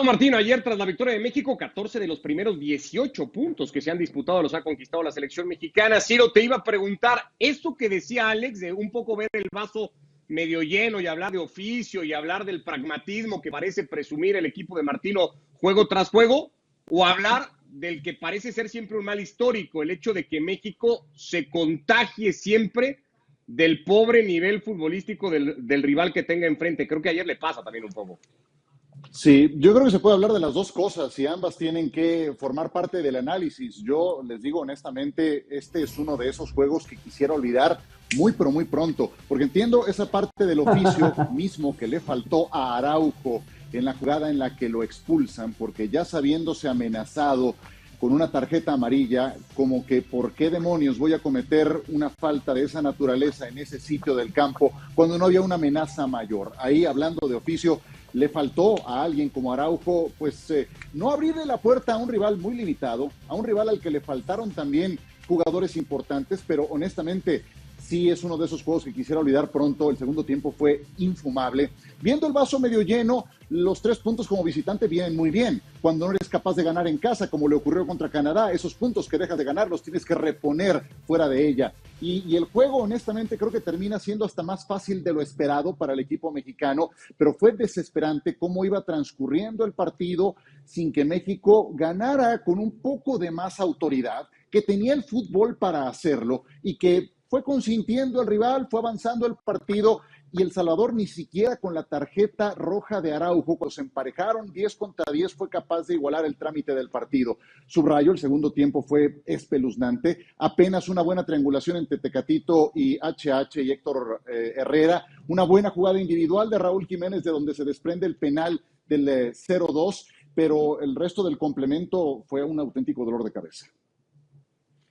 Estimado Martín, ayer tras la victoria de México, 14 de los primeros 18 puntos que se han disputado los ha conquistado la selección mexicana. Ciro, te iba a preguntar, esto que decía Alex, de un poco ver el vaso medio lleno y hablar de oficio y hablar del pragmatismo que parece presumir el equipo de Martino juego tras juego, o hablar del que parece ser siempre un mal histórico, el hecho de que México se contagie siempre del pobre nivel futbolístico del rival que tenga enfrente. Creo que ayer le pasa también un poco. Sí, yo creo que se puede hablar de las dos cosas y ambas tienen que formar parte del análisis. Yo les digo honestamente, este es uno de esos juegos que quisiera olvidar muy, pero muy pronto, porque entiendo esa parte del oficio mismo que le faltó a Araujo en la jugada en la que lo expulsan, porque ya sabiéndose amenazado con una tarjeta amarilla, como que ¿por qué demonios voy a cometer una falta de esa naturaleza en ese sitio del campo cuando no había una amenaza mayor? Ahí, hablando de oficio, le faltó a alguien como Araujo, pues no abrirle la puerta a un rival muy limitado, a un rival al que le faltaron también jugadores importantes, pero honestamente sí es uno de esos juegos que quisiera olvidar pronto. El segundo tiempo fue infumable. Viendo el vaso medio lleno, los 3 puntos como visitante vienen muy bien. Cuando no eres capaz de ganar en casa, como le ocurrió contra Canadá, esos puntos que dejas de ganar los tienes que reponer fuera de ella. Y el juego, honestamente, creo que termina siendo hasta más fácil de lo esperado para el equipo mexicano, pero fue desesperante cómo iba transcurriendo el partido sin que México ganara con un poco de más autoridad, que tenía el fútbol para hacerlo y que fue consintiendo al rival, fue avanzando el partido, y El Salvador ni siquiera con la tarjeta roja de Araujo, cuando se emparejaron 10 contra 10, fue capaz de igualar el trámite del partido. Subrayo, el segundo tiempo fue espeluznante, apenas una buena triangulación entre Tecatito y HH y Héctor Herrera, una buena jugada individual de Raúl Jiménez, de donde se desprende el penal del 0-2, pero el resto del complemento fue un auténtico dolor de cabeza.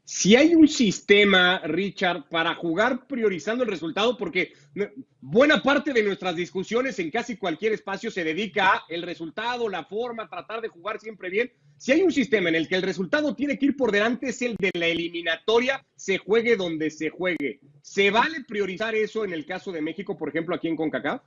Si hay un sistema, Richard, para jugar priorizando el resultado, porque buena parte de nuestras discusiones en casi cualquier espacio se dedica a el resultado, la forma, tratar de jugar siempre bien. Si hay un sistema en el que el resultado tiene que ir por delante, es el de la eliminatoria, se juegue donde se juegue. ¿Se vale priorizar eso en el caso de México, por ejemplo, aquí en CONCACAF?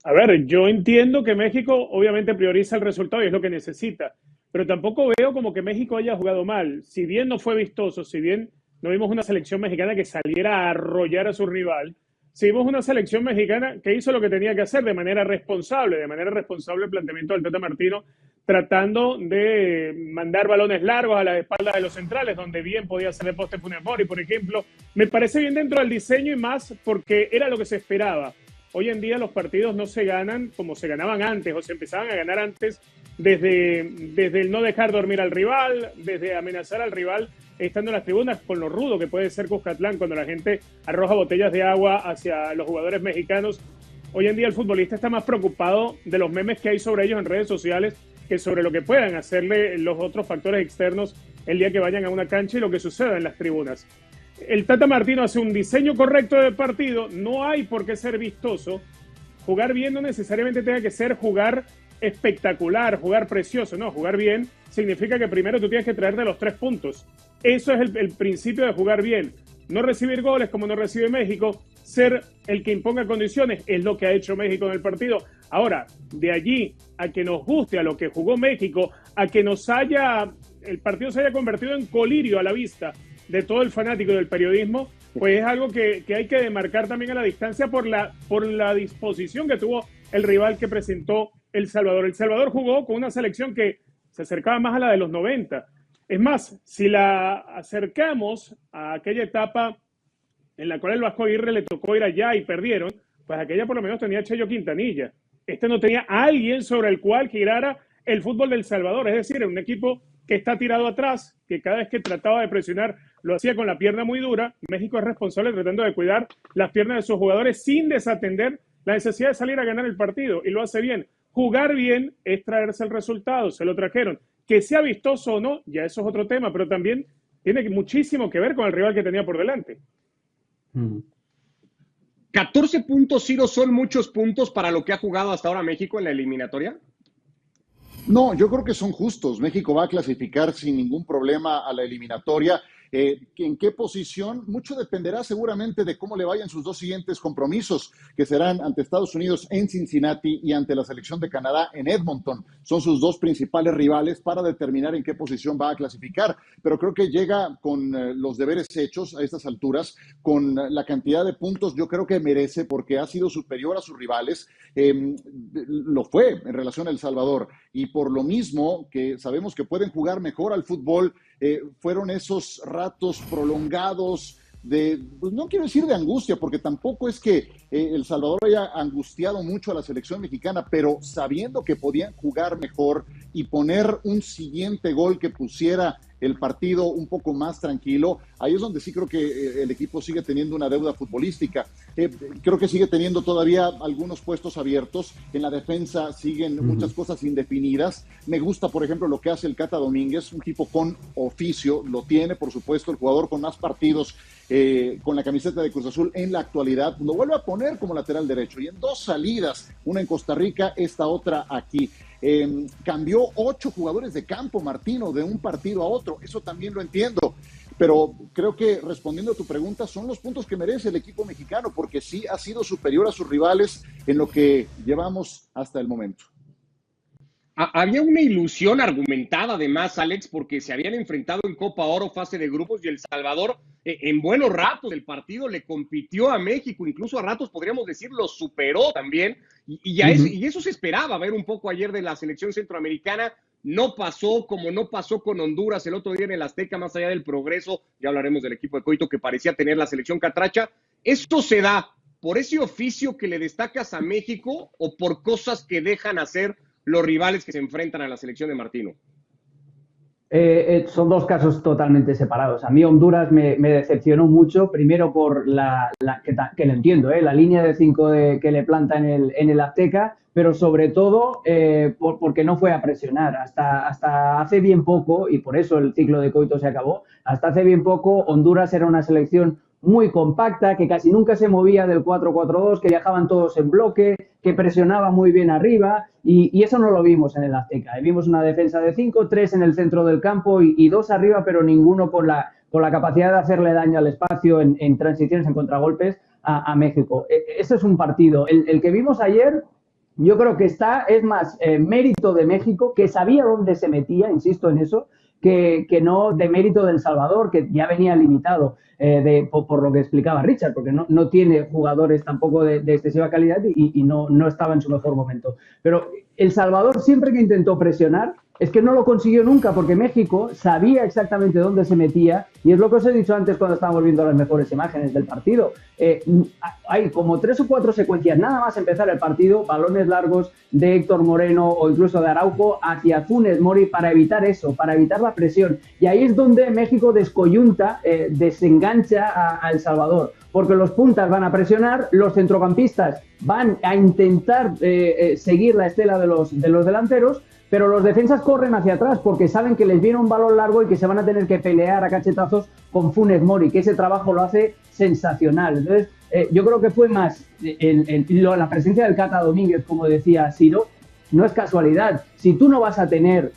A ver, yo entiendo que México obviamente prioriza el resultado y es lo que necesita, pero tampoco veo como que México haya jugado mal. Si bien no fue vistoso, si bien no vimos una selección mexicana que saliera a arrollar a su rival, sí vimos una selección mexicana que hizo lo que tenía que hacer de manera responsable el planteamiento del Tata Martino, tratando de mandar balones largos a las espaldas de los centrales, donde bien podía ser el poste Funes Mori, por ejemplo. Me parece bien dentro del diseño y más porque era lo que se esperaba. Hoy en día los partidos no se ganan como se ganaban antes, o se empezaban a ganar antes desde el no dejar dormir al rival, desde amenazar al rival estando en las tribunas, con lo rudo que puede ser Cuscatlán cuando la gente arroja botellas de agua hacia los jugadores mexicanos. Hoy en día el futbolista está más preocupado de los memes que hay sobre ellos en redes sociales que sobre lo que puedan hacerle los otros factores externos el día que vayan a una cancha y lo que suceda en las tribunas. El Tata Martino hace un diseño correcto del partido, no hay por qué ser vistoso. Jugar bien no necesariamente tenga que ser jugar espectacular, jugar precioso, no, jugar bien significa que primero tú tienes que traerte los 3 puntos. Eso es el principio de jugar bien. No recibir goles como no recibe México, ser el que imponga condiciones, es lo que ha hecho México en el partido. Ahora, de allí a que nos guste a lo que jugó México, a que el partido se haya convertido en colirio a la vista de todo el fanático del periodismo, pues es algo que hay que demarcar también a la distancia por la disposición que tuvo el rival que presentó El Salvador. El Salvador jugó con una selección que se acercaba más a la de los 90. Es más, si la acercamos a aquella etapa en la cual el Vasco Aguirre le tocó ir allá y perdieron, pues aquella por lo menos tenía a Cheyo Quintanilla. Este no tenía a alguien sobre el cual girara el fútbol del Salvador, es decir, un equipo que está tirado atrás, que cada vez que trataba de presionar lo hacía con la pierna muy dura. México es responsable tratando de cuidar las piernas de sus jugadores sin desatender la necesidad de salir a ganar el partido, y lo hace bien. Jugar bien es traerse el resultado, se lo trajeron. Que sea vistoso o no, ya eso es otro tema, pero también tiene muchísimo que ver con el rival que tenía por delante. 14 puntos, Ciro, ¿son muchos puntos para lo que ha jugado hasta ahora México en la eliminatoria? No, yo creo que son justos. México va a clasificar sin ningún problema a la eliminatoria ¿En qué posición? Mucho dependerá seguramente de cómo le vayan sus dos siguientes compromisos, que serán ante Estados Unidos en Cincinnati y ante la selección de Canadá en Edmonton. Son sus dos principales rivales para determinar en qué posición va a clasificar. Pero creo que llega con los deberes hechos a estas alturas, con la cantidad de puntos yo creo que merece porque ha sido superior a sus rivales. Lo fue en relación a El Salvador. Y por lo mismo que sabemos que pueden jugar mejor al fútbol, fueron esos ratos prolongados de, pues no quiero decir de angustia, porque tampoco es que El Salvador haya angustiado mucho a la selección mexicana, pero sabiendo que podían jugar mejor y poner un siguiente gol que pusiera el partido un poco más tranquilo, ahí es donde sí creo que el equipo sigue teniendo una deuda futbolística. Creo que sigue teniendo todavía algunos puestos abiertos. En la defensa siguen muchas cosas indefinidas. Me gusta, por ejemplo, lo que hace el Cata Domínguez, un tipo con oficio, lo tiene, por supuesto, el jugador con más partidos con la camiseta de Cruz Azul en la actualidad. Lo vuelve a poner como lateral derecho y en dos salidas, una en Costa Rica, esta otra aquí. Cambió 8 jugadores de campo, Martino, de un partido a otro. Eso también lo entiendo. Pero creo que respondiendo a tu pregunta, son los puntos que merece el equipo mexicano, porque sí ha sido superior a sus rivales en lo que llevamos hasta el momento. Había una ilusión argumentada además, Alex, porque se habían enfrentado en Copa Oro, fase de grupos, y El Salvador en buenos ratos del partido le compitió a México, incluso a ratos podríamos decir lo superó también, y eso se esperaba ver un poco ayer de la selección centroamericana. No pasó como no pasó con Honduras el otro día en el Azteca, más allá del progreso, ya hablaremos del equipo de Coito que parecía tener la selección catracha. ¿Esto se da por ese oficio que le destacas a México o por cosas que dejan hacer los rivales que se enfrentan a la selección de Martino? Son dos casos totalmente separados. A mí Honduras me decepcionó mucho, primero por que lo entiendo, la línea de 5 que le planta en el Azteca, pero sobre todo porque no fue a presionar. Hasta hace bien poco, y por eso el ciclo de Coito se acabó, hasta hace bien poco Honduras era una selección muy compacta, que casi nunca se movía del 4-4-2, que viajaban todos en bloque, que presionaba muy bien arriba, y eso no lo vimos en el Azteca. Vimos una defensa de 5, 3 en el centro del campo y 2 arriba, pero ninguno con la capacidad de hacerle daño al espacio en transiciones, en contragolpes a México. Ese es un partido. El que vimos ayer, yo creo que es más mérito de México, que sabía dónde se metía, insisto en eso, que no de mérito del Salvador, que ya venía limitado por lo que explicaba Richard, porque no tiene jugadores tampoco de excesiva calidad y no estaba en su mejor momento. Pero El Salvador, siempre que intentó presionar, es que no lo consiguió nunca, porque México sabía exactamente dónde se metía, y es lo que os he dicho antes cuando estábamos viendo las mejores imágenes del partido. Hay como 3 o 4 secuencias, nada más empezar el partido, balones largos de Héctor Moreno o incluso de Araujo hacia Funes Mori para evitar eso, para evitar la presión. Y ahí es donde México descoyunta, desengancha a El Salvador, porque los puntas van a presionar, los centrocampistas van a intentar seguir la estela de los delanteros, pero los defensas corren hacia atrás porque saben que les viene un balón largo y que se van a tener que pelear a cachetazos con Funes Mori, que ese trabajo lo hace sensacional. Entonces, yo creo que fue más la presencia del Cata Domínguez, como decía Ciro, no es casualidad. Si tú no vas a tener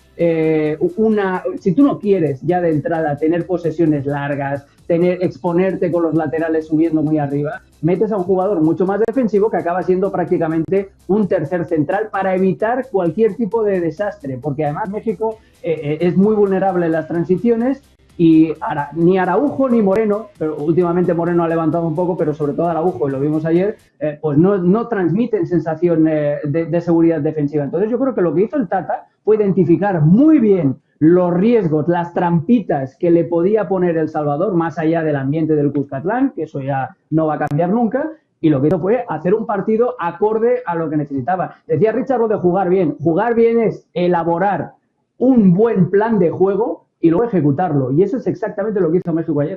si tú no quieres ya de entrada tener posesiones largas, exponerte con los laterales subiendo muy arriba, metes a un jugador mucho más defensivo que acaba siendo prácticamente un tercer central para evitar cualquier tipo de desastre, porque además México es muy vulnerable en las transiciones y ni Araujo ni Moreno, pero últimamente Moreno ha levantado un poco, pero sobre todo Araujo, y lo vimos ayer, pues no transmiten sensación de seguridad defensiva. Entonces yo creo que lo que hizo el Tata fue identificar muy bien los riesgos, las trampitas que le podía poner El Salvador más allá del ambiente del Cuscatlán, que eso ya no va a cambiar nunca, y lo que hizo fue hacer un partido acorde a lo que necesitaba. Decía Richard lo de jugar bien. Jugar bien es elaborar un buen plan de juego y luego ejecutarlo, y eso es exactamente lo que hizo México ayer.